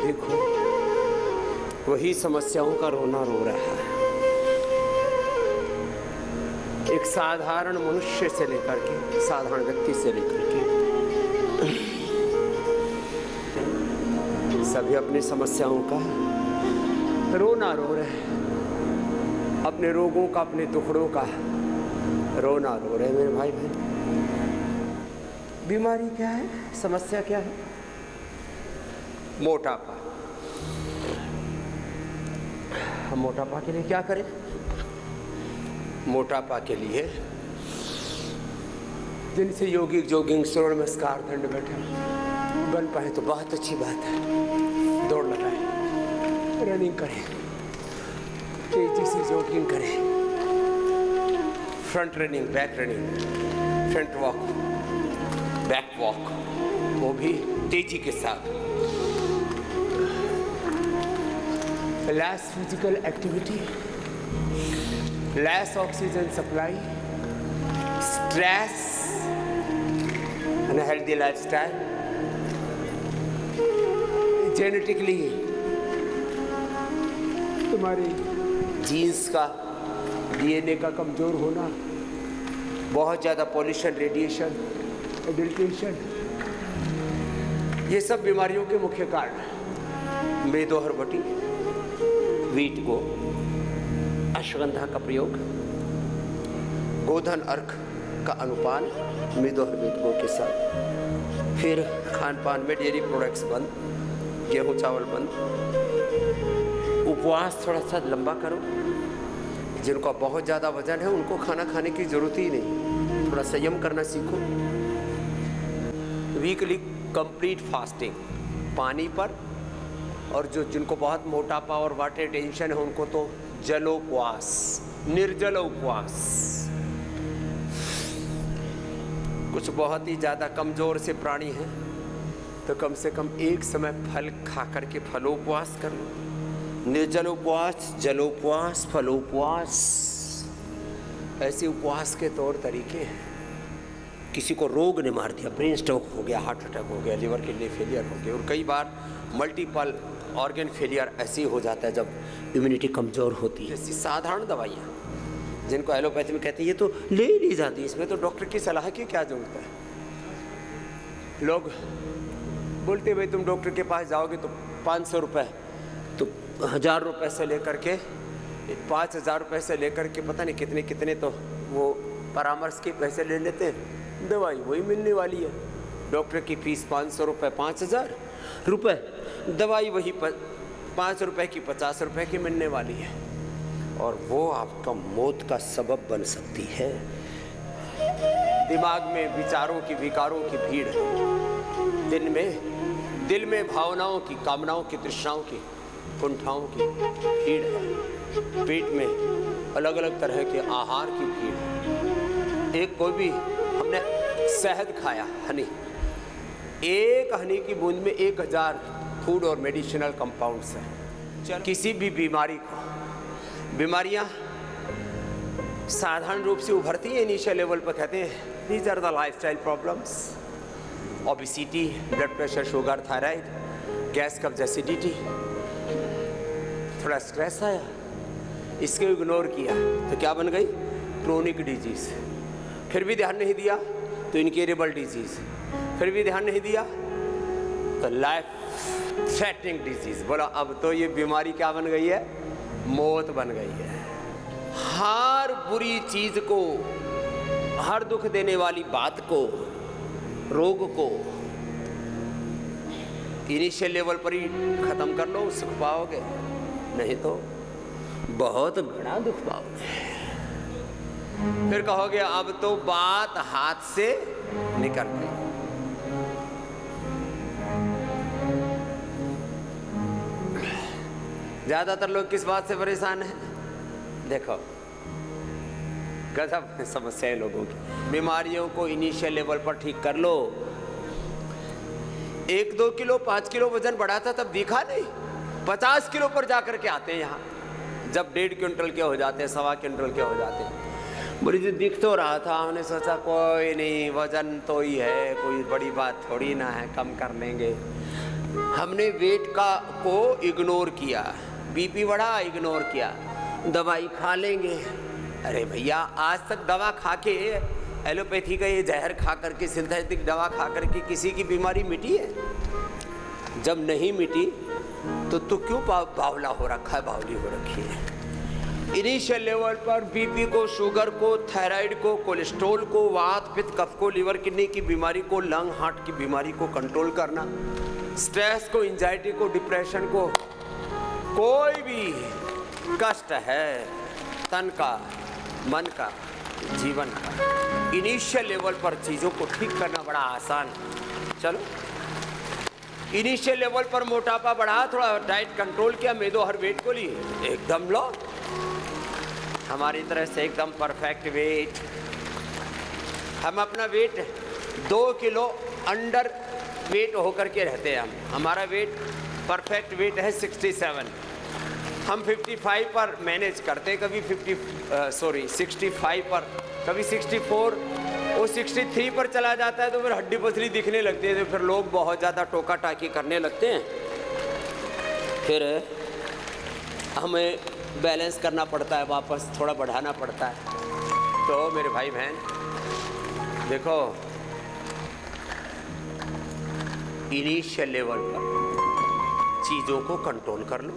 निर्भीक हो, वही समस्याओं का रोना रो रहा है। एक साधारण मनुष्य से लेकर के, साधारण व्यक्ति से लेकर के सभी अपनी समस्याओं का रोना रो रहे हैं, अपने रोगों का, अपने दुखड़ों का रोना रो रहे हैं। मेरे भाई बहन, बीमारी क्या है, समस्या क्या है? मोटापा। हम मोटापा के लिए क्या करें? मोटापा के लिए जिनसे योगिक जोगिंग सूर्य नमस्कार दंड बैठक बन पाए तो बहुत अच्छी बात है। दौड़ लगाएं, रनिंग करें, तेजी से जॉगिंग करें, front running, back running, front walk, back walk, वो भी तेजी के साथ। Less physical activity, less oxygen supply, stress, unhealthy lifestyle, genetically तुम्हारी जीन्स का, डीएनए का कमजोर होना, बहुत ज़्यादा पॉल्यूशन, रेडिएशन, एडल्ट्रेशन, ये सब बीमारियों के मुख्य कारण। मेदोहरबटी, वीट को, अश्वगंधा का प्रयोग, गोधन अर्क का अनुपान मेदोहर वीटको के साथ, फिर खान पान में डेयरी प्रोडक्ट्स बंद, गेहूं चावल बंद, उपवास थोड़ा सा लंबा करो। जिनको बहुत ज़्यादा वजन है उनको खाना खाने की ज़रूरत ही नहीं, थोड़ा संयम करना सीखो। वीकली कंप्लीट फास्टिंग, पानी पर, और जिनको बहुत मोटापा और वाटर टेंशन है उनको तो जलोपवास, निर्जल उपवास। कुछ बहुत ही ज़्यादा कमज़ोर से प्राणी हैं तो कम से कम एक समय फल खा करके फलोपवास कर लो। निर्जल उपवास, जलोपवास, फलोपवास, ऐसे उपवास के तौर तरीके हैं। किसी को रोग ने मार दिया, ब्रेन स्ट्रोक हो गया, हार्ट अटैक हो गया, लिवर किडनी फेलियर हो गया, और कई बार मल्टीपल ऑर्गन फेलियर ऐसे ही हो जाता है जब इम्यूनिटी कमज़ोर होती है। ऐसी साधारण दवाइयाँ जिनको एलोपैथी में कहते हैं ये तो ले ही नहीं जाती, इसमें तो डॉक्टर की सलाह की क्या जरूरत है। लोग बोलते भाई तुम डॉक्टर के पास जाओगे तो 500 रुपये, तो 1000 रुपये से लेकर के 5000 रुपये से लेकर के पता नहीं कितने कितने तो वो परामर्श के पैसे ले लेते हैं। दवाई वही मिलने वाली है। डॉक्टर की फीस 500 रुपये, 5000 रुपये, दवाई वही 5 रुपये की, 50 रुपये की मिलने वाली है, और वो आपका मौत का सबब बन सकती है। दिमाग में विचारों की, विकारों की भीड़ है, दिल में भावनाओं की, कामनाओं की, तृष्णाओं की, कुंठाओं की भीड़ है, पेट में अलग अलग तरह के आहार की भीड़ है। एक कोई भी, हमने शहद खाया, हनी, एक हनी की बूंद में 1000 फूड और मेडिसिनल कंपाउंड्स हैं। किसी भी बीमारी को, बीमारियां साधारण रूप से उभरती है इनिशियल लेवल पर, कहते हैं these are the lifestyle problems, obesity, blood pressure, sugar, thyroid, gas, कब्ज, एसिडिटी। थोड़ा स्ट्रेस आया, इसको इग्नोर किया तो क्या बन गई? Chronic disease. फिर भी ध्यान नहीं दिया तो इनक्योरेबल डिजीज। फिर भी ध्यान नहीं दिया तो लाइफ थ्रेटनिंग डिजीज। बोला अब तो ये बीमारी क्या बन गई है? मौत बन गई है। हर बुरी चीज को, हर दुख देने वाली बात को, रोग को इनिशियल लेवल पर ही खत्म कर लो, सुख पाओगे, नहीं तो बहुत बड़ा दुख पाओगे। फिर कहोगे अब तो बात हाथ से निकल गई। ज्यादातर लोग किस बात से परेशान हैं? देखो, गजब समस्या है लोगों की। बीमारियों को इनिशियल लेवल पर ठीक कर लो। 1-2 किलो 5 किलो वजन बढ़ा था तब दिखा नहीं, 50 किलो पर जाकर के आते हैं यहाँ, जब 1.5 क्विंटल के हो जाते हैं, 1.25 क्विंटल के हो जाते हैं। बोली जी दिख तो रहा था, हमने सोचा कोई नहीं, वजन तो ही है, कोई बड़ी बात थोड़ी ना है, कम कर लेंगे। हमने वेट को इग्नोर किया, बीपी बढ़ा इग्नोर किया, दवाई खा लेंगे। अरे भैया, आज तक दवा खा के, एलोपैथी का ये जहर खा करके, सिंथेटिक दवा खा करके किसी की बीमारी मिटी है? जब नहीं मिटी तो क्यों बावला हो रखा है, बावली हो रखी है? इनिशियल लेवल पर बीपी को, शुगर को, थायराइड को, कोलेस्ट्रॉल को, वात, पित्त, कफ को, लीवर, किडनी की बीमारी को, लंग, हार्ट की बीमारी को कंट्रोल करना, स्ट्रेस को, एंजाइटी को, डिप्रेशन को, कोई भी कष्ट है तन का, मन का, जीवन का, इनिशियल लेवल पर चीज़ों को ठीक करना बड़ा आसान है। चलो, इनिशियल लेवल पर मोटापा बढ़ा, थोड़ा डाइट कंट्रोल किया, मेदो हर वेट को लिए, एकदम लो हमारी तरह से एकदम परफेक्ट वेट। हम अपना वेट 2 किलो अंडर वेट होकर के रहते हैं। हमारा वेट परफेक्ट वेट है 67। हम 55 पर मैनेज करते, कभी 65 पर, कभी 64, वो 63 पर चला जाता है तो फिर हड्डी पसली दिखने लगती है, तो फिर लोग बहुत ज़्यादा टोका टाकी करने लगते हैं। फिर हमें बैलेंस करना पड़ता है, वापस थोड़ा बढ़ाना पड़ता है। तो मेरे भाई बहन देखो, इनिशियल लेवल पर चीज़ों को कंट्रोल कर लो।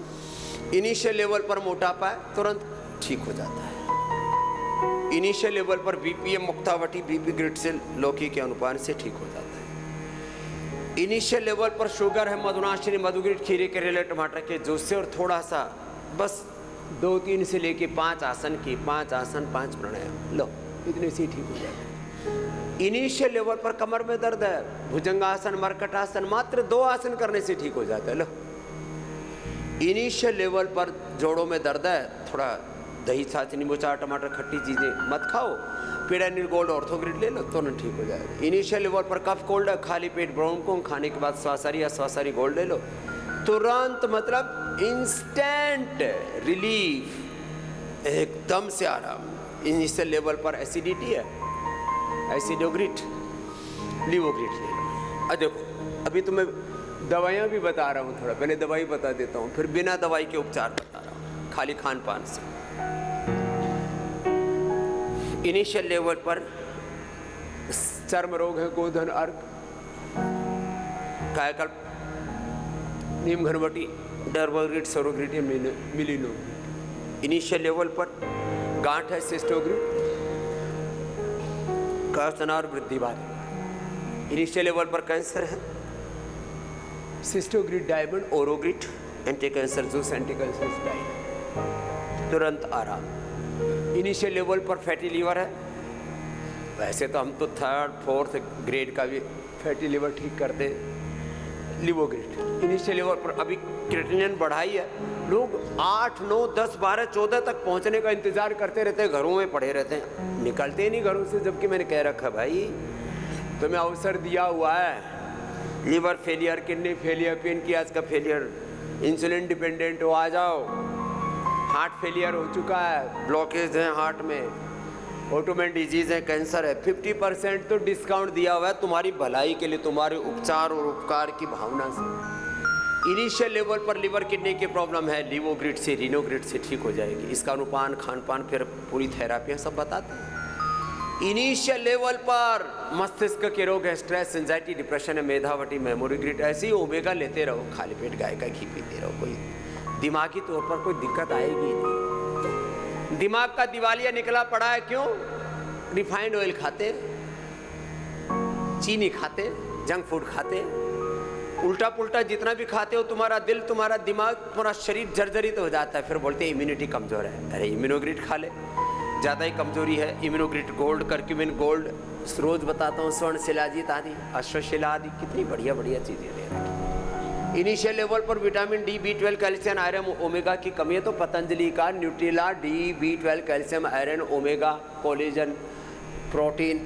इनिशियल लेवल पर मोटापा है तुरंत ठीक हो जाता है। इनिशियल लेवल पर बीपीएम मुक्तावटी बीपी ग्रिड से लौकी के अनुपान से ठीक हो जाता है। इनिशियल लेवल पर शुगर है मधुनाशिनी मधुग्रिड खीरे करेले टमाटर के जूस से, और थोड़ा सा बस 2-3 से लेके 5 आसन की, 5 आसन 5 प्राणायाम लो, इतने से ठीक हो जाता है। इनिशियल लेवल पर कमर में दर्द है, भुजंगासन, मरकटासन, मात्र 2 आसन करने से ठीक हो जाता है। लो, इनिशियल लेवल पर जोड़ों में दर्द है, थोड़ा दही छाछ नींबू चार टमाटर खट्टी चीज़ें मत खाओ, पीडानिल गोल्ड ऑर्थोग्रिड ले लो, तुरंत ठीक हो जाएगा। इनिशियल लेवल पर कफ कोल्ड है, खाली पेट ब्रोंकोन, खाने के बाद स्वासारी या स्वासारी गोल्ड ले लो, तुरंत मतलब इंस्टेंट रिलीफ, एकदम से आराम। इनिशियल लेवल पर एसिडिटी है, एसिडोग्रिड, लिवोग्रिड ले लो। अब देखो, अभी तुम्हें दवाइयाँ भी बता रहा हूँ, थोड़ा पहले दवाई बता देता हूँ, फिर बिना दवाई के उपचार बता रहा हूँ, खाली खान पान से। इनिशियल लेवल पर चर्म रोग है, गोधन, अर्क, कायाकल्प, नीम घनवटी, डर्माग्रिड, सरोग्रिड या मिलिनोग्रिड। इनिशियल लेवल पर गांठ है, सिस्टोग्रिड, कास्तनार वृद्धिवाद। इनिशियल लेवल पर कैंसर है, सिस्टोग्रिड, डायमंड, ओरोग्रिड, anti cancer juice, anti cancer diet, तुरंत आराम। इनिशियल लेवल पर फैटी लीवर है, वैसे तो हम तो 3rd 4th ग्रेड का भी फैटी लीवर ठीक करते हैं, लिवोग्रिड। इनिशियल लेवल पर अभी क्रिएटिनिन बढ़ाई है, लोग 8, 9, 10, 12, 14 तक पहुंचने का इंतजार करते रहते हैं, घरों में पड़े रहते हैं, निकलते ही नहीं घरों से, जबकि मैंने कह रखा भाई तुम्हें अवसर दिया हुआ है। Liver failure, kidney failure, pancreas का फेलियर, इंसुलिन डिपेंडेंट हो, आ जाओ। हार्ट फेलियर हो चुका है, ब्लॉकेज है हार्ट में, ऑटोमेन डिजीज है, कैंसर है, 50% तो डिस्काउंट दिया हुआ है तुम्हारी भलाई के लिए, तुम्हारे उपचार और उपकार की भावना से। इनिशियल लेवल पर लिवर किडनी की प्रॉब्लम है, लिवोग्रिड से, रीनोग्रिड से ठीक हो जाएगी। इसका अनुपान, खान पान, फिर पूरी थेरापियाँ सब बताते हैं। इनिशियल लेवल पर मस्तिष्क के रोग है, स्ट्रेस, एंजाइटी, डिप्रेशन है, मेधावटी, मेमोरी ग्रिड, ऐसे ही ओमेगा लेते रहो, खाली पेट गाय का घी पीते रहो, कोई दिमागी तौर पर कोई दिक्कत आएगी नहीं। दिमाग का दिवालिया निकला पड़ा है, क्यों? रिफाइंड ऑयल खाते, चीनी खाते, जंक फूड खाते, उल्टा पुल्टा जितना भी खाते हो, तुम्हारा दिल, तुम्हारा दिमाग, तुम्हारा शरीर जर्जरित हो जाता है। फिर बोलते हैं इम्यूनिटी कमजोर है। अरे इम्यूनोग्रिड खा ले, ज़्यादा ही कमजोरी है। इम्यूनोग्रिड गोल्ड, करक्यूमिन गोल्ड, रोज बताता हूँ, स्वर्ण शिलाजीत आदि, अश्वशिला आदि, कितनी बढ़िया बढ़िया चीज़ें ले रखी। इनिशियल लेवल पर vitamin D, B12, calcium, iron, omega की कमी है तो पतंजलि का Nutrela D, B12, calcium, iron, omega, collagen, protein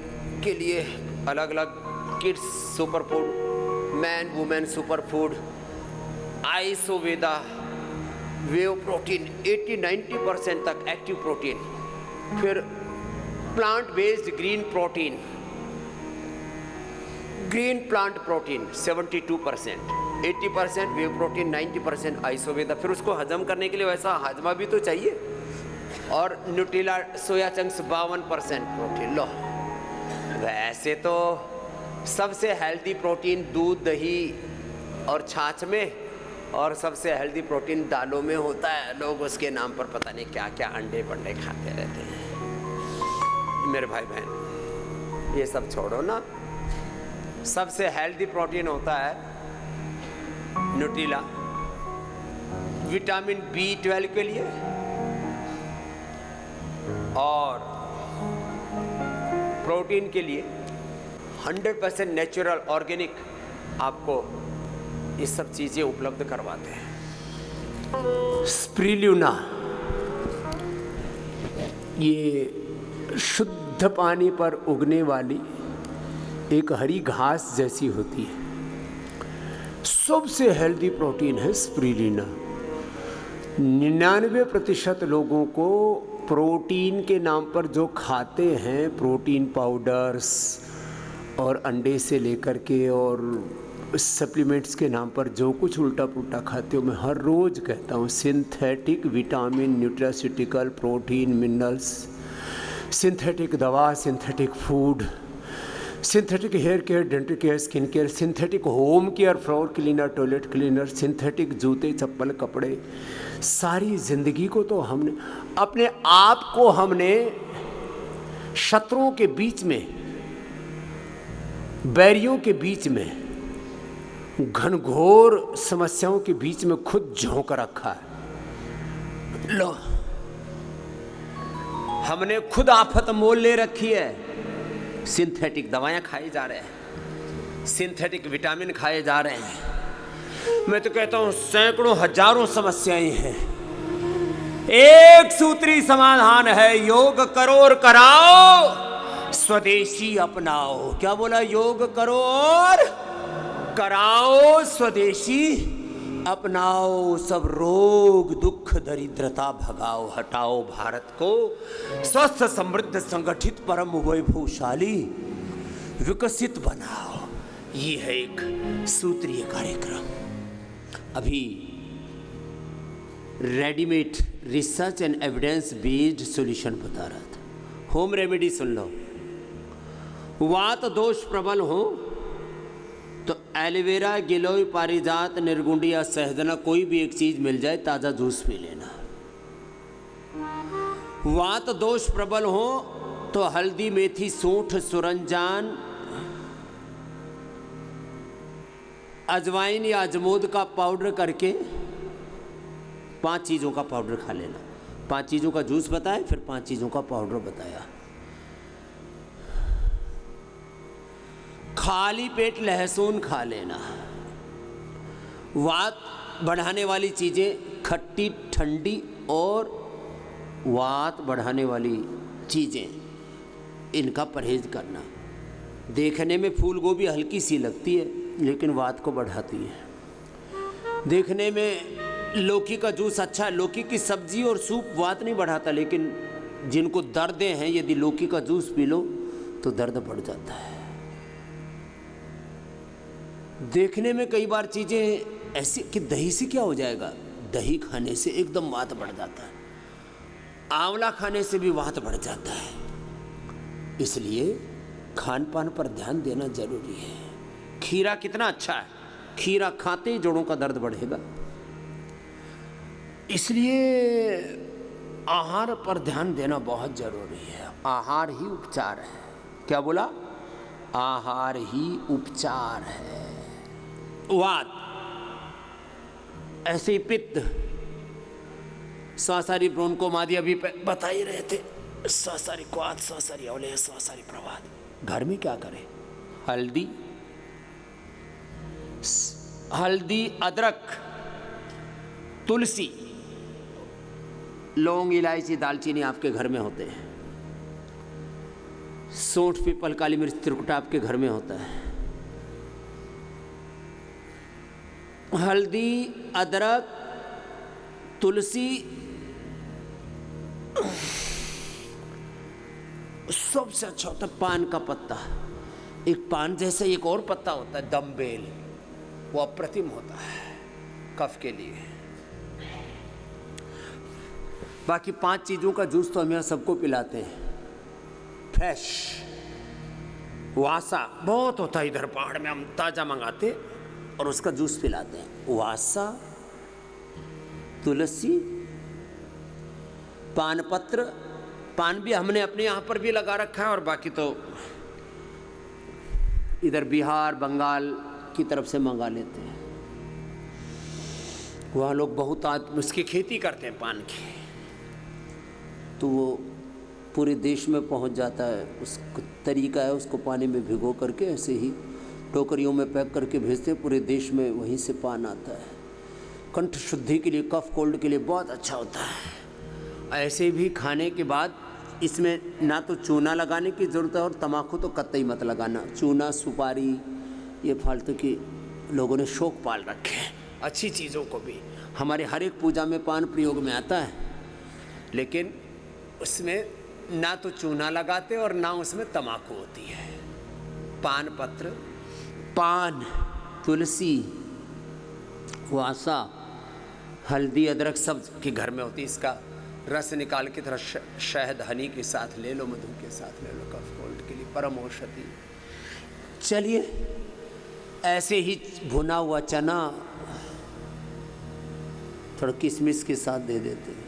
के लिए अलग अलग kids super food, man women super food, Isoveda, whey protein 80-90% तक एक्टिव प्रोटीन, फिर plant based green protein, green plant protein 72%, 80% whey protein, 90% Isoveda. फिर उसको हजम करने के लिए वैसा हजमा भी तो चाहिए। और न्यूट्रिला सोया चंक्स 52% प्रोटीन। लो, वैसे तो सबसे हेल्दी प्रोटीन दूध, दही और छाछ में, और सबसे हेल्दी प्रोटीन दालों में होता है। लोग उसके नाम पर पता नहीं क्या क्या अंडे बंडे खाते रहते हैं। मेरे भाई बहन, ये सब छोड़ो ना। सबसे हेल्दी प्रोटीन होता है न्यूट्रिला, विटामिन B12 के लिए, और प्रोटीन के लिए 100% नेचुरल ऑर्गेनिक आपको ये सब चीजें उपलब्ध करवाते हैं। स्प्रिल्यूना, ये शुद्ध पानी पर उगने वाली एक हरी घास जैसी होती है। सबसे हेल्दी प्रोटीन है स्प्रिल्यूना। 99% लोगों को प्रोटीन के नाम पर जो खाते हैं, प्रोटीन पाउडर्स और अंडे से लेकर के और सप्लीमेंट्स के नाम पर जो कुछ उल्टा पुल्टा खाते हो, मैं हर रोज़ कहता हूँ synthetic vitamin, nutraceutical, protein, minerals, synthetic दवा, synthetic food, synthetic hair care, dental care, skin care, synthetic home care, floor cleaner, toilet cleaner, synthetic जूते, चप्पल, कपड़े। सारी जिंदगी को तो हमने, अपने आप को हमने शत्रुओं के बीच में, बैरियों के बीच में, घनघोर समस्याओं के बीच में खुद झोंक रखा है। लो, हमने खुद आफत मोल ले रखी है। सिंथेटिक दवाएं खाई जा रहे हैं, सिंथेटिक विटामिन खाए जा रहे हैं। मैं तो कहता हूं सैकड़ों हजारों समस्याएं हैं। एक सूत्री समाधान है, योग करो और कराओ, स्वदेशी अपनाओ। क्या बोला? योग करो और कराओ, स्वदेशी अपनाओ, सब रोग दुख दरिद्रता भगाओ, हटाओ भारत को स्वस्थ समृद्ध संगठित परम वैभवशाली विकसित बनाओ। ये है एक सूत्रीय कार्यक्रम। अभी readymade research and evidence based solution बता रहा था। होम रेमेडी सुन लो। वात दोष प्रबल हो तो एलोवेरा, गिलोय, पारिजात, निर्गुंडी या सहजना, कोई भी एक चीज मिल जाए, ताजा जूस पी लेना। वात दोष प्रबल हो तो हल्दी, मेथी, सूंठ, सुरंजान, अजवाइन या अजमोद का पाउडर करके 5 चीज़ों का पाउडर खा लेना। 5 चीज़ों का जूस बताया, फिर 5 चीज़ों का पाउडर बताया। खाली पेट लहसुन खा लेना। वात बढ़ाने वाली चीज़ें, खट्टी, ठंडी और वात बढ़ाने वाली चीज़ें, इनका परहेज करना। देखने में फूल गोभी हल्की सी लगती है, लेकिन वात को बढ़ाती है। देखने में लौकी का जूस अच्छा है, लौकी की सब्जी और सूप वात नहीं बढ़ाता, लेकिन जिनको दर्दें हैं, यदि लौकी का जूस पी लो तो दर्द बढ़ जाता है। देखने में कई बार चीज़ें ऐसी कि दही से क्या हो जाएगा, दही खाने से एकदम वात बढ़ जाता है। आंवला खाने से भी वात बढ़ जाता है। इसलिए खान पान पर ध्यान देना जरूरी है। खीरा कितना अच्छा है, खीरा खाते ही जोड़ों का दर्द बढ़ेगा। इसलिए आहार पर ध्यान देना बहुत जरूरी है। आहार ही उपचार है। क्या बोला? आहार ही उपचार है। वात, ऐसे ही पित्त, स्वासारी ब्रोंकोमादी, अभी बता ही रहे थे, स्वासारी क्वाथ, स्वासारी अवलेह, स्वासारी प्रवात। घर में क्या करें? हल्दी, अदरक, तुलसी, लौंग, इलायची, दालचीनी आपके घर में होते हैं। सूंठ, पीपल, काली मिर्च, त्रिकुटा आपके घर में होता है। हल्दी, अदरक, तुलसी, सबसे अच्छा होता है पान का पत्ता। एक पान जैसा एक और पत्ता होता है, दम्बेल। वो अप्रतिम होता है कफ के लिए। बाकी 5 चीज़ों का जूस तो हम यहाँ सबको पिलाते हैं। फ्रेश वासा बहुत होता है इधर पहाड़ में, हम ताज़ा मंगाते और उसका जूस पिलाते हैं। वासा, तुलसी, पान पत्र, पान भी हमने अपने यहाँ पर भी लगा रखा है, और बाकी तो इधर बिहार बंगाल की तरफ से मंगा लेते हैं। वहाँ लोग बहुत उसकी खेती करते हैं पान की, तो वो पूरे देश में पहुँच जाता है। उसका तरीका है उसको पानी में भिगो करके ऐसे ही टोकरियों में पैक करके भेजते हैं, पूरे देश में वहीं से पान आता है। कंठ शुद्धि के लिए, कफ कोल्ड के लिए बहुत अच्छा होता है। ऐसे भी खाने के बाद इसमें ना तो चूना लगाने की ज़रूरत है, और तम्बाकू तो कतई मत लगाना। चूना, सुपारी, ये फालतू की लोगों ने शौक पाल रखे हैं। अच्छी चीज़ों को भी, हमारे हर एक पूजा में पान प्रयोग में आता है, लेकिन उसमें ना तो चूना लगाते और ना उसमें तम्बाकू होती है। पान पत्र, पान, तुलसी, वासा, हल्दी, अदरक सब के घर में होती है। इसका रस निकाल के थोड़ा शहद हनी के साथ ले लो, मधु के साथ ले लो, कफ कोल्ड के लिए परम औषधि। चलिए, ऐसे ही भुना हुआ चना थोड़ा किशमिश के साथ दे देते हैं,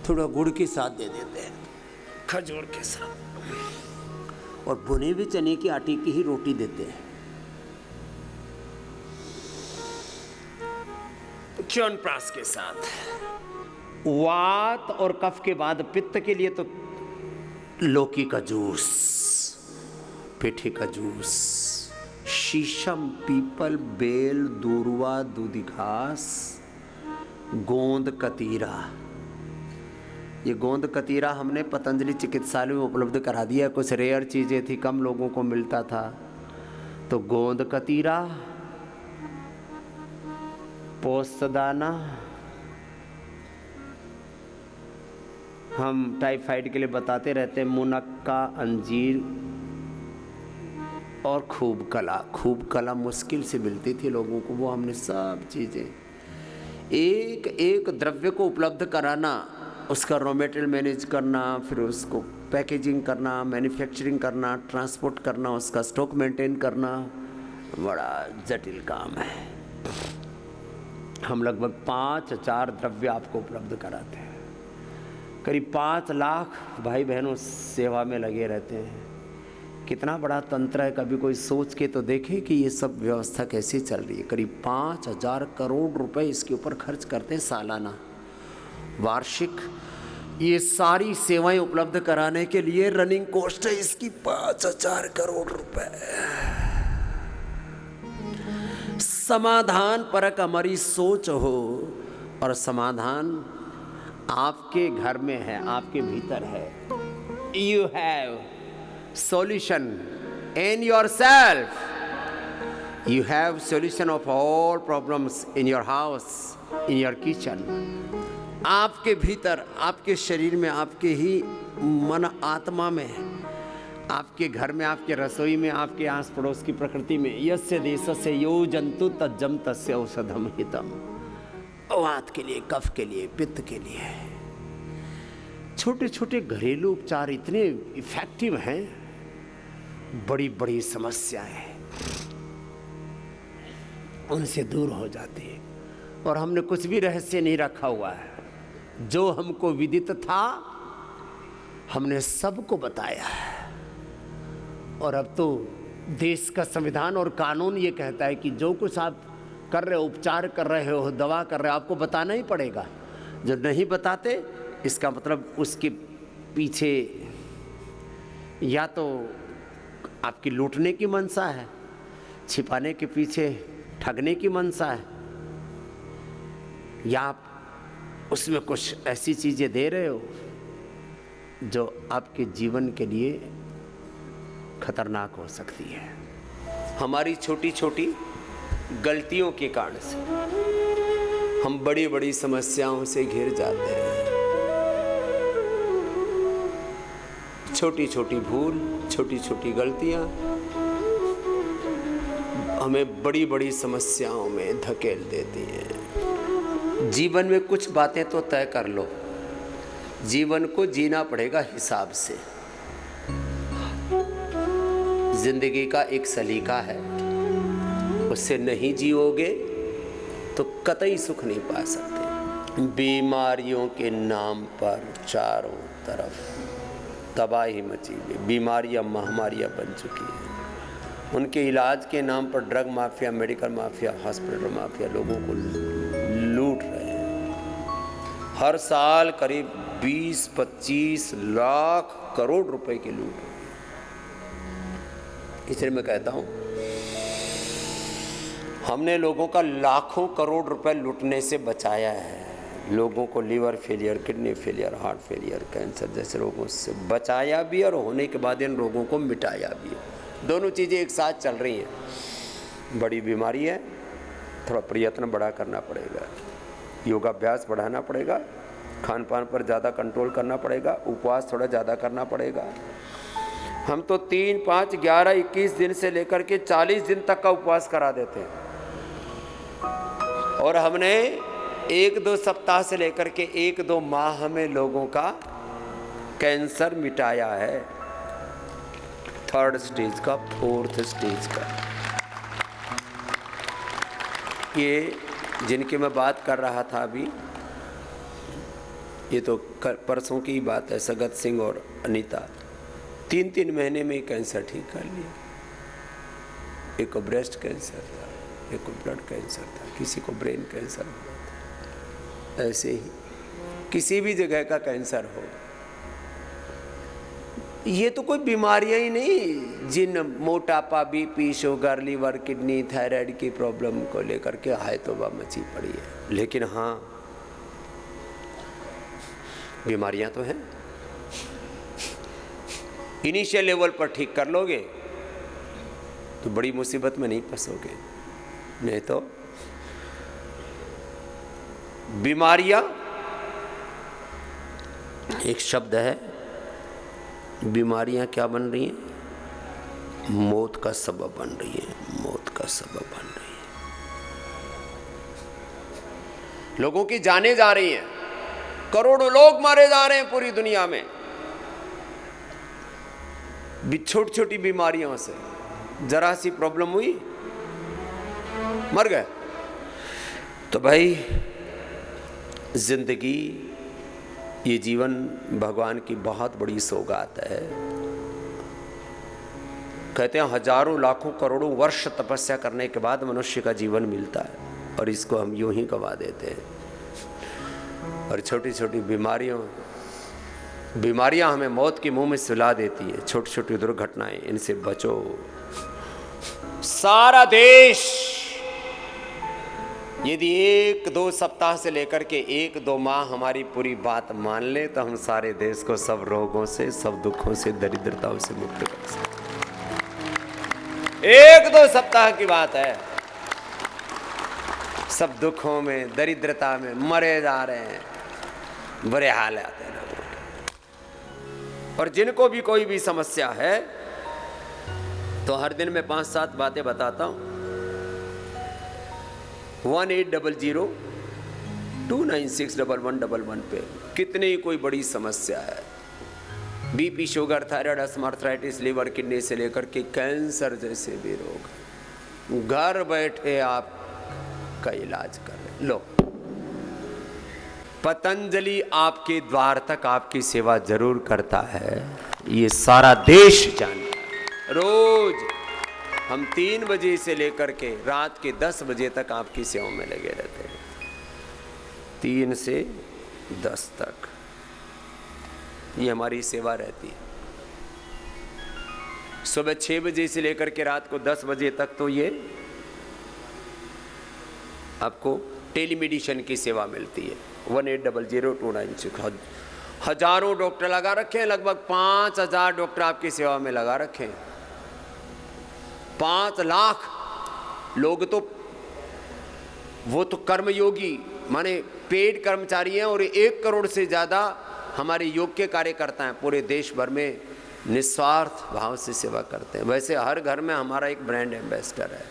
थोड़ा गुड़ के साथ दे देते हैं, खजूर के साथ, और भुने हुए चने की आटे की ही रोटी देते हैं। च्यवनप्राश के साथ। वात और कफ के बाद पित्त के लिए तो लौकी का जूस, पेठे का जूस, शीशम, पीपल, बेल, दूर्वा, दूधी घास, गोंद कतीरा। ये गोंद कतीरा हमने पतंजलि चिकित्सालय में उपलब्ध करा दिया। कुछ रेयर चीज़ें थी, कम लोगों को मिलता था, तो गोंद कतीरा, पोस्तदाना, हम टाइफाइड के लिए बताते रहते हैं, मुनक्का, अंजीर और खूब कला। खूब कला मुश्किल से मिलती थी लोगों को, वो हमने सब चीज़ें एक एक द्रव्य को उपलब्ध कराना, उसका रॉ मटेरियल मैनेज करना, फिर उसको पैकेजिंग करना, मैन्युफैक्चरिंग करना, ट्रांसपोर्ट करना, उसका स्टॉक मेंटेन करना, बड़ा जटिल काम है। हम लगभग 5,000 द्रव्य आपको उपलब्ध कराते हैं। करीब 5 लाख भाई बहनों सेवा में लगे रहते हैं। कितना बड़ा तंत्र है, कभी कोई सोच के तो देखे कि ये सब व्यवस्था कैसे चल रही है। करीब 5,000 करोड़ रुपए इसके ऊपर खर्च करते हैं सालाना, वार्षिक। ये सारी सेवाएं उपलब्ध कराने के लिए रनिंग कॉस्ट है इसकी 5,000 करोड़ रुपए। समाधान परक हमारी सोच हो, और समाधान आपके घर में है, आपके भीतर है। You have solution in yourself. You have solution of all problems in your house, in your kitchen. आपके भीतर, आपके शरीर में, आपके ही मन आत्मा में, आपके घर में, आपके रसोई में, आपके आस पड़ोस की प्रकृति में। यस्य देशस्य यो जंतु तज्जम तस्य औषधम हितम। वात के लिए, कफ के लिए, पित्त के लिए छोटे छोटे घरेलू उपचार इतने इफेक्टिव हैं। बड़ी बड़ी समस्याएं उनसे दूर हो जाती है, और हमने कुछ भी रहस्य नहीं रखा हुआ है। जो हमको विदित था हमने सबको बताया है। और अब तो देश का संविधान और कानून ये कहता है कि जो कुछ आप कर रहे हो, उपचार कर रहे हो, दवा कर रहे हो, आपको बताना ही पड़ेगा। जो नहीं बताते, इसका मतलब उसके पीछे या तो आपकी लूटने की मंशा है, छिपाने के पीछे ठगने की मंशा है, या आप उसमें कुछ ऐसी चीज़ें दे रहे हो जो आपके जीवन के लिए खतरनाक हो सकती है। हमारी छोटी छोटी गलतियों के कारण से हम बड़ी बड़ी समस्याओं से घिर जाते हैं। छोटी छोटी भूल, छोटी छोटी गलतियां हमें बड़ी बड़ी समस्याओं में धकेल देती हैं। जीवन में कुछ बातें तो तय कर लो, जीवन को जीना पड़ेगा हिसाब से। जिंदगी का एक सलीका है, उससे नहीं जियोगे तो कतई सुख नहीं पा सकते। बीमारियों के नाम पर चारों तरफ तबाही मची हुई, बीमारियां महामारियां बन चुकी हैं। उनके इलाज के नाम पर drug mafia, medical mafia, hospital mafia लोगों को लूट रहे हैं। हर साल करीब 20-25 लाख करोड़ रुपए की लूट। इसलिए मैं कहता हूं, हमने लोगों का लाखों करोड़ रुपए लूटने से बचाया है। लोगों को liver failure, kidney failure, heart failure, cancer जैसे रोगों से बचाया भी और होने के बाद इन रोगों को मिटाया भी। दोनों चीज़ें एक साथ चल रही हैं। बड़ी बीमारी है, थोड़ा प्रयत्न बड़ा करना पड़ेगा, योगाभ्यास बढ़ाना पड़ेगा, खान पान पर ज़्यादा कंट्रोल करना पड़ेगा, उपवास थोड़ा ज़्यादा करना पड़ेगा। हम तो 3, 5, 11, 21 दिन से लेकर के 40 दिन तक का उपवास करा देते हैं, और हमने 1-2 सप्ताह से लेकर के 1-2 माह में लोगों का कैंसर मिटाया है। 3rd स्टेज का, 4th स्टेज का। ये जिनकी मैं बात कर रहा था अभी, ये तो परसों की बात है, सगत सिंह और अनीता 3-3 महीने में कैंसर ठीक कर लिया। एक को ब्रेस्ट कैंसर था, एक को ब्लड कैंसर था, किसी को ब्रेन कैंसर हुआ। ऐसे ही किसी भी जगह का कैंसर हो, ये तो कोई बीमारियां ही नहीं जिन मोटापा, BP, sugar, liver, kidney, thyroid की प्रॉब्लम को लेकर के हाय तौबा मची पड़ी है। लेकिन हाँ, बीमारियां तो हैं। इनिशियल लेवल पर ठीक कर लोगे तो बड़ी मुसीबत में नहीं फंसोगे। नहीं तो बीमारियां एक शब्द है, बीमारियां क्या बन रही हैं? मौत का सबब बन रही है, मौत का सबब बन रही है। लोगों की जानें जा रही हैं, करोड़ों लोग मारे जा रहे हैं पूरी दुनिया में छोटी छोटी बीमारियों से। जरा सी प्रॉब्लम हुई, मर गए। तो भाई जिंदगी, ये जीवन भगवान की बहुत बड़ी सौगात है। कहते हैं हजारों, लाखों, करोड़ों वर्ष तपस्या करने के बाद मनुष्य का जीवन मिलता है, और इसको हम यूं ही गवा देते हैं। और छोटी छोटी बीमारियां हमें मौत के मुंह में सुला देती है। छोटी छोटी दुर्घटनाएं, इनसे बचो। सारा देश यदि 1-2 सप्ताह से लेकर के 1-2 माह हमारी पूरी बात मान ले तो हम सारे देश को सब रोगों से, सब दुखों से, दरिद्रताओं से मुक्त कर सकते। 1-2 सप्ताह की बात है। सब दुखों में, दरिद्रता में मरे जा रहे हैं, बुरे हाल आते हैं। और जिनको भी कोई भी समस्या है तो हर दिन मैं 5-7 बातें बताता हूं। 1800-296-1111 पे कितनी कोई बड़ी समस्या है, बीपी, शुगर, थायराइड, अस्थमाइटिस, लीवर, किडनी से लेकर के कैंसर जैसे भी रोग, घर बैठे आप का इलाज कर रहे। लो, पतंजलि आपके द्वार तक आपकी सेवा जरूर करता है, ये सारा देश जानता है। रोज हम 3 बजे से लेकर के रात के 10 बजे तक आपकी सेवा में लगे रहते हैं। 3 से 10 तक ये हमारी सेवा रहती है। सुबह 6 बजे से लेकर के रात को 10 बजे तक तो ये आपको टेलीमेडिसिन की सेवा मिलती है। 1800-296। हजारों डॉक्टर लगा रखे हैं, लगभग 5000 डॉक्टर आपकी सेवा में लगा रखे हैं। 5 लाख लोग तो वो तो कर्मयोगी माने पेड कर्मचारी हैं, और 1 करोड़ से ज़्यादा हमारे योग के कार्यकर्ता हैं। पूरे देश भर में निस्वार्थ भाव से सेवा करते हैं। वैसे हर घर में हमारा एक ब्रांड एम्बेसडर है,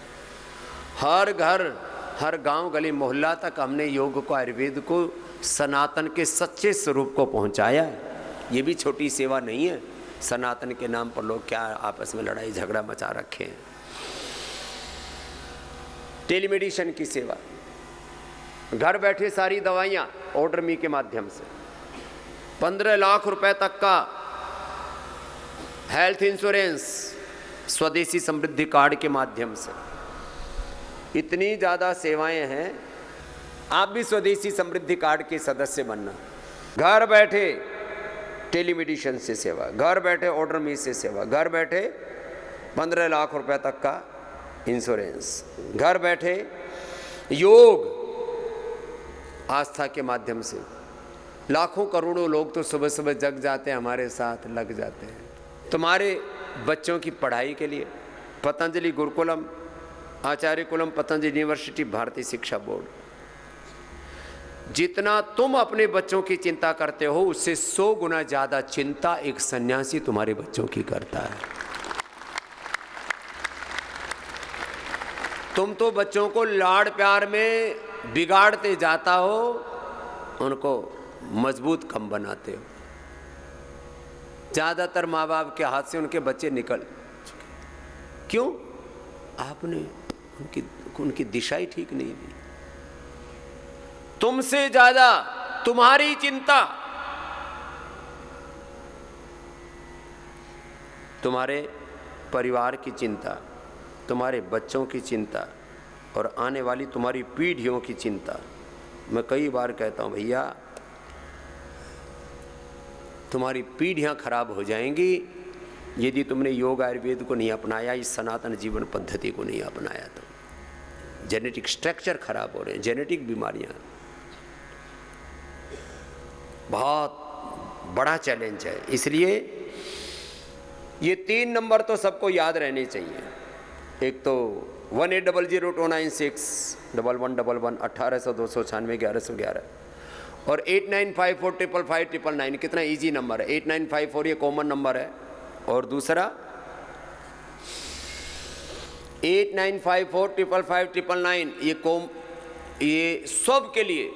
हर घर, हर गांव, गली, मोहल्ला तक हमने योग को, आयुर्वेद को, सनातन के सच्चे स्वरूप को पहुंचाया है। ये भी छोटी सेवा नहीं है। सनातन के नाम पर लोग क्या आपस में लड़ाई झगड़ा मचा रखे हैं। टेलीमेडिसिन की सेवा, घर बैठे सारी दवाइयाँ ऑर्डर मी के माध्यम से, 15 लाख रुपए तक का हेल्थ इंश्योरेंस स्वदेशी समृद्धि कार्ड के माध्यम से। इतनी ज़्यादा सेवाएं हैं। आप भी स्वदेशी समृद्धि कार्ड के सदस्य बनना। घर बैठे टेलीमेडिसिन से सेवा, घर बैठे ऑर्डर मी से सेवा, घर बैठे 15 लाख रुपए तक का इंश्योरेंस, घर बैठे योग आस्था के माध्यम से। लाखों करोड़ों लोग तो सुबह सुबह जग जाते हैं, हमारे साथ लग जाते हैं। तुम्हारे बच्चों की पढ़ाई के लिए पतंजलि गुरुकुलम, आचार्य कुलम, पतंजलि यूनिवर्सिटी, भारतीय शिक्षा बोर्ड, जितना तुम अपने बच्चों की चिंता करते हो उससे 100 गुना ज्यादा चिंता एक सन्यासी तुम्हारे बच्चों की करता है। तुम तो बच्चों को लाड़ प्यार में बिगाड़ते जाता हो, उनको मजबूत कम बनाते हो। ज्यादातर माँ बाप के हाथ से उनके बच्चे निकल चुके। क्यों? आपने उनकी दिशा ही ठीक नहीं दी। तुमसे ज्यादा तुम्हारी चिंता, तुम्हारे परिवार की चिंता, तुम्हारे बच्चों की चिंता और आने वाली तुम्हारी पीढ़ियों की चिंता। मैं कई बार कहता हूं भैया, तुम्हारी पीढ़ियां खराब हो जाएंगी यदि तुमने योग आयुर्वेद को नहीं अपनाया, इस सनातन जीवन पद्धति को नहीं अपनाया तो। जेनेटिक स्ट्रक्चर खराब हो रहे हैं, जेनेटिक बीमारियां बहुत बड़ा चैलेंज है। इसलिए ये 3 नंबर तो सबको याद रहने चाहिए। एक तो 180029611111 1800-296-1111 और 8954555599। कितना इजी नंबर है। 8954 ये कॉमन नंबर है और दूसरा 8954555599 ये सब के लिए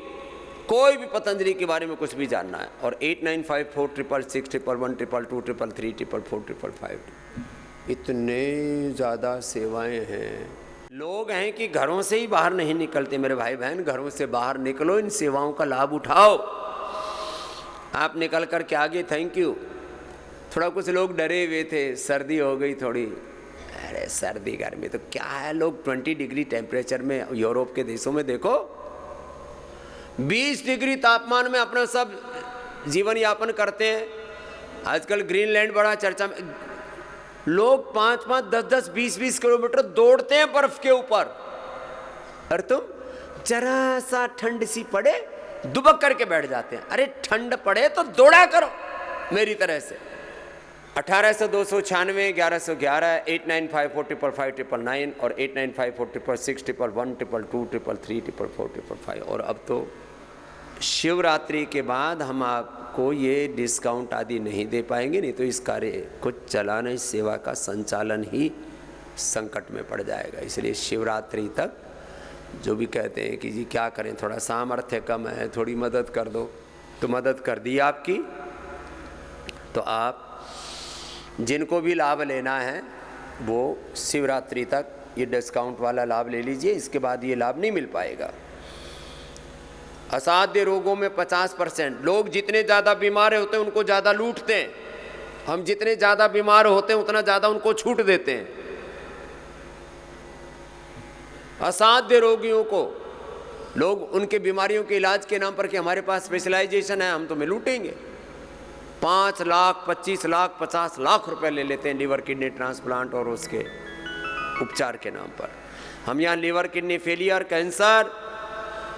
कोई भी पतंजलि के बारे में कुछ भी जानना है। और 89546611112233334455। इतने ज़्यादा सेवाएं हैं। लोग हैं कि घरों से ही बाहर नहीं निकलते। मेरे भाई बहन, घरों से बाहर निकलो, इन सेवाओं का लाभ उठाओ। आप निकल कर के आगे, थैंक यू। थोड़ा कुछ लोग डरे हुए थे, सर्दी हो गई थोड़ी। अरे सर्दी गर्मी तो क्या है, लोग 20 डिग्री टेम्परेचर में यूरोप के देशों में देखो 20 डिग्री तापमान में अपना सब जीवन यापन करते हैं। आजकल ग्रीनलैंड बड़ा चर्चा में। लोग 5-5, 10-10, 20-20 किलोमीटर दौड़ते हैं बर्फ के ऊपर। और तुम जरा सा ठंड सी पड़े दुबक करके बैठ जाते हैं। अरे ठंड पड़े तो दौड़ा करो मेरी तरह से। 1800-296-1111 8954555599 और 895466112233334455। और अब तो शिवरात्रि के बाद हम आपको ये डिस्काउंट आदि नहीं दे पाएंगे, नहीं तो इस कार्य को चलाना, इस सेवा का संचालन ही संकट में पड़ जाएगा। इसलिए शिवरात्रि तक जो भी कहते हैं कि जी क्या करें, थोड़ा सामर्थ्य कम है, थोड़ी मदद कर दो, तो मदद कर दी आपकी। तो आप जिनको भी लाभ लेना है वो शिवरात्रि तक ये डिस्काउंट वाला लाभ ले लीजिए। इसके बाद ये लाभ नहीं मिल पाएगा। असाध्य रोगों में 50%। लोग जितने ज़्यादा बीमार होते हैं उनको ज़्यादा लूटते हैं। हम जितने ज़्यादा बीमार होते हैं उतना ज़्यादा उनको छूट देते हैं। असाध्य रोगियों को लोग उनके बीमारियों के इलाज के नाम पर कि हमारे पास स्पेशलाइजेशन है, हम तुम्हें लूटेंगे, 5 लाख, 25 लाख, 50 लाख रुपए ले लेते हैं लीवर किडनी ट्रांसप्लांट और उसके उपचार के नाम पर। हम यहाँ liver kidney failure, cancer,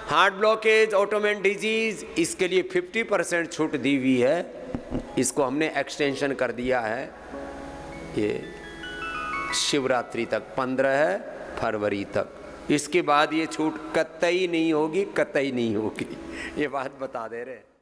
heart blockage, autoimmune disease, इसके लिए 50% छूट दी हुई है। इसको हमने एक्सटेंशन कर दिया है ये शिवरात्रि तक, 15 फरवरी तक। इसके बाद ये छूट कतई नहीं होगी, कतई नहीं होगी, ये बात बता दे रहे हैं।